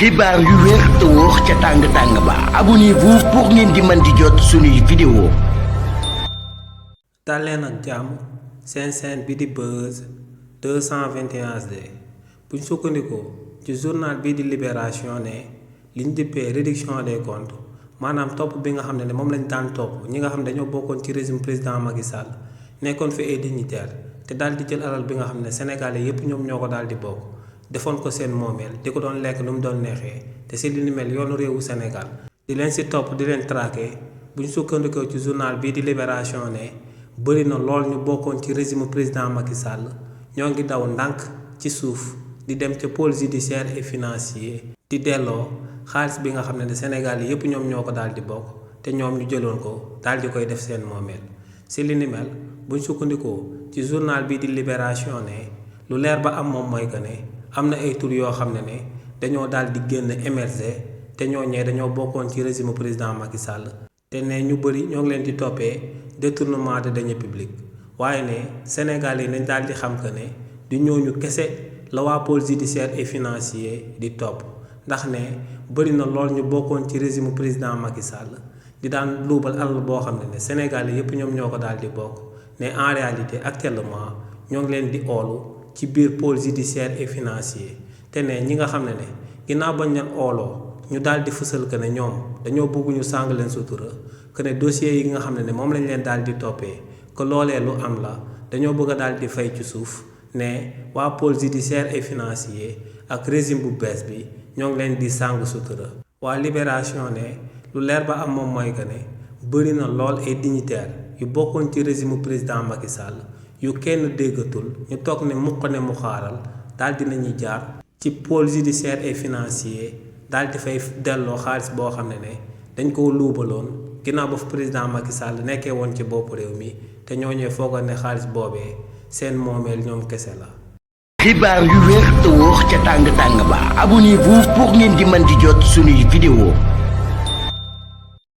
xibaar yu wér te wóor ca tàng ba abonnez-vous pour ngeen di mën di jot suñuy vidéo. daleen ak jàmm seen chaîne bi di Buzz 221 HD buñ sukkandikoo ci journal bi di Libération ne liñ dippee réduction des comptes maanaam topp bi nga xam ne moom lañ daan topp ñi nga xam ne dañoo bokkoon ci régime président Macky Sall nekkoon fi ay dignitaires te daal di jël alal bi nga xam ne sénégalais yépp ñoom ñoo ko daal di bokk defoon ko seen moomeel di ko doon lekk lu mu doon neexee te si li ni mel yoonu réewu Sénégal di leen si topp di leen traqué buñ sukkandikoo ci journal bii di Libération ne bëri na lool ñu bokkoon ci régime président Macky Sall ñoo ngi daw ndànk ci suuf di dem ca pôle judiciaire et financier di delloo xaalis bi nga xam ne Sénégal yépp ñoom ñoo ko daal di bokk te ñoom ñu jëloon ko daal di koy def seen moomeel si li ni mel buñ sukkandikoo ci journal bii di Libération ne lu leer ba am moom mooy que ne am na ay tur yoo xam ne dañoo daal di génn émerger te ñooñee dañoo bokkoon ci régime président Macky Sall te ne ñu bëri ñoo ngi leen di toppee détournement de deniers publics waaye ne Sénégal yi nañ daal di xam que ne du ñooñu kese la waa pôle judiciaire et financier di topp ndax ne bëri na lool ñu bokkoon ci régime président Macky Sall di daan luubal alal boo xam ne Sénégal yépp ñoom ñoo ko daal di bokk ne en réalité actuellement ñoo ngi leen di oolu ci biir pôle judiciaire et financier te ne ñi nga xam ne ginnaaw bañ leen ooloo ñu daal di fësal que ne ñoom dañoo bëgg ñu sàng leen sutura que ne dossiers yi nga xam ne moom lañ leen daal di toppee que loolee lu am la dañoo bëgg a daal di fay ci suuf ne waa pôle judiciaire et financier ak régime bu bees bi ñoo ngi leen di sàng sutura. waa Libération ne lu leer ba am moom mooy que ne bëri na lool ay dignitaires yu bokkoon ci régime président Macky Sall yu kenn déggatul ñu toog ne mu xaaral daal dinañuy jaar ci pôle judiciaire et financier daal di fay delloo xaalis boo xam ne dañ ko luubaloon ginnaaw ba fu président Macky Sall nekkee woon ci bopp réew mi te ñooñee foogoon ne xaalis boobee seen moomeel ñoom kese la. xibaar yu wér te wóor ca tàng ba abonnez-vous pour ngeen di mën di jot suñuy vidéo.